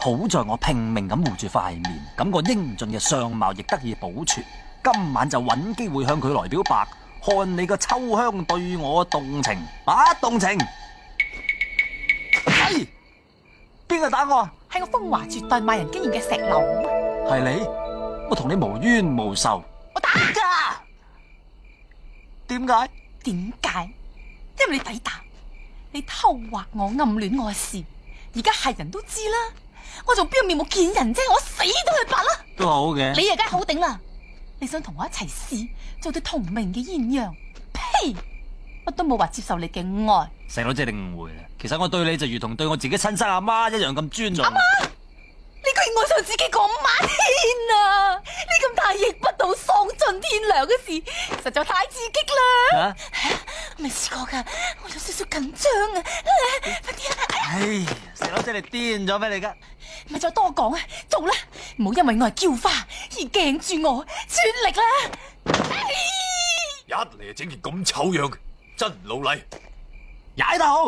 好在我拼命咁護住塊面，咁個英俊嘅相貌亦得以保存。今晚就揾機會向佢來表白，看你個秋香對我動情，動情。哎，邊個打我？係我風華絕代賣人經驗嘅石榴。係你？我同你無冤無仇。我打㗎。點解？點解？因為你抵打，你偷畫我、暗戀我嘅事，而家係人都知啦。我仲邊有面目見人啫？我死都去白啦。都好嘅。你而家好頂啦！你想同我一齊試做對同名嘅鴛鴦？呸！我都冇話接受你嘅愛。細佬姐你誤會啦，其實我對你就如同對我自己親生阿媽一樣咁尊重。阿媽，你居然愛上自己個媽！天啊！呢咁大逆不道、喪盡天良嘅事，實在太刺激啦！未試過噶，我有少少緊張啊！快啲啊！唉，細佬姐你癲咗咩你噶？咪再多講啊！做啦，唔好因為我係嬌花而驚住我，全力啦！一嚟就整件咁醜樣，真老禮。踩得好。